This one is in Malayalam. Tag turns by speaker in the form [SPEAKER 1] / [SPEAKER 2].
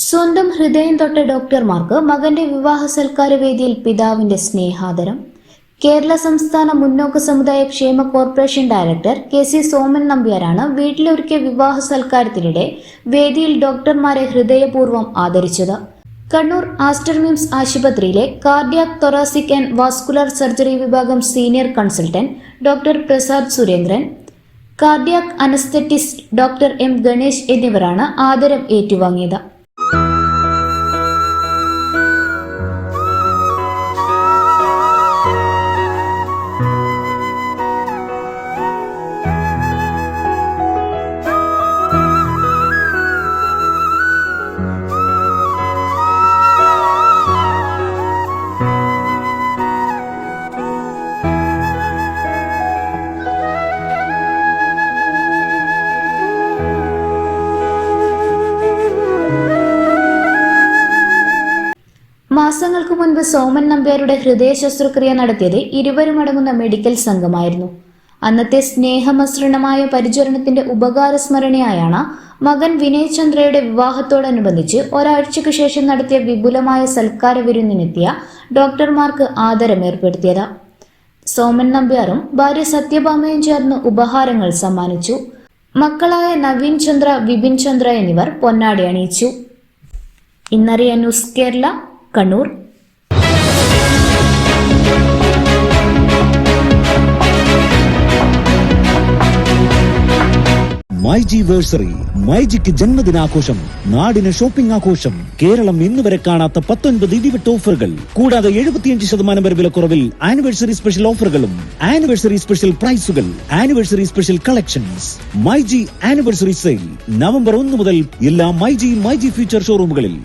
[SPEAKER 1] സ്വന്തം ഹൃദയം തൊട്ട ഡോക്ടർമാർക്ക് മകന്റെ വിവാഹ സൽക്കാര വേദിയിൽ പിതാവിന്റെ സ്നേഹാദരം. കേരള സംസ്ഥാന മുന്നോക്ക സമുദായ ക്ഷേമ കോർപ്പറേഷൻ ഡയറക്ടർ കെ.സി. സോമൻ നമ്പ്യാരാണ് വീട്ടിലൊരുക്കിയ വിവാഹ സൽക്കാരത്തിനിടെ വേദിയിൽ ഡോക്ടർമാരെ ഹൃദയപൂർവ്വം ആദരിച്ചത്. കണ്ണൂർ ആസ്റ്റർ മിംസ് ആശുപത്രിയിലെ cardiac thoracic and vascular surgery വിഭാഗം senior consultant doctor Prasad Surendran, cardiac anaesthetist doctor M. Ganesh എന്നിവരാണ് ആദരം ഏറ്റുവാങ്ങിയത്. മാസങ്ങൾക്ക് മുൻപ് സോമൻ നമ്പ്യാരുടെ ഹൃദയ ശസ്ത്രക്രിയ നടത്തിയത് ഇരുവരുമടങ്ങുന്ന മെഡിക്കൽ സംഘമായിരുന്നു. അന്നത്തെ സ്നേഹമസൃണമായ പരിചരണത്തിന്റെ ഉപകാരസ്മരണയായാണ് മകൻ വിനയ് ചന്ദ്രയുടെ വിവാഹത്തോടനുബന്ധിച്ച് ഒരാഴ്ചയ്ക്ക് ശേഷം നടത്തിയ വിപുലമായ സൽക്കാര വിരുന്നിനെത്തിയ ഡോക്ടർമാർക്ക് ആദരമേർപ്പെടുത്തിയത്. സോമൻ നമ്പ്യാറും ഭാര്യ സത്യഭാമയും ചേർന്ന് ഉപഹാരങ്ങൾ സമ്മാനിച്ചു. മക്കളായ നവീൻ ചന്ദ്ര, വിപിൻ ചന്ദ്ര എന്നിവർ പൊന്നാടി അണിയിച്ചു. ഇന്നറിയാൻ ന്യൂസ് കേരള, കണ്ണൂർ.
[SPEAKER 2] മൈജിവേഴ്സറി, മൈജിക്ക് ജന്മദിനാഘോഷം, നാടിന് ഷോപ്പിംഗ് ആഘോഷം. കേരളം ഇന്നുവരെ കാണാത്ത 19 ഇടിവെട്ട് ഓഫറുകൾ, കൂടാതെ 75% വരെ വിലക്കുറവിൽ ആനിവേഴ്സറി സ്പെഷ്യൽ ഓഫറുകളും ആനിവേഴ്സറി സ്പെഷ്യൽ പ്രൈസുകൾ, anniversary special collections. MyG anniversary sale November 1 മുതൽ എല്ലാ മൈജി ഫ്യൂച്ചർ ഷോറൂമുകളിൽ.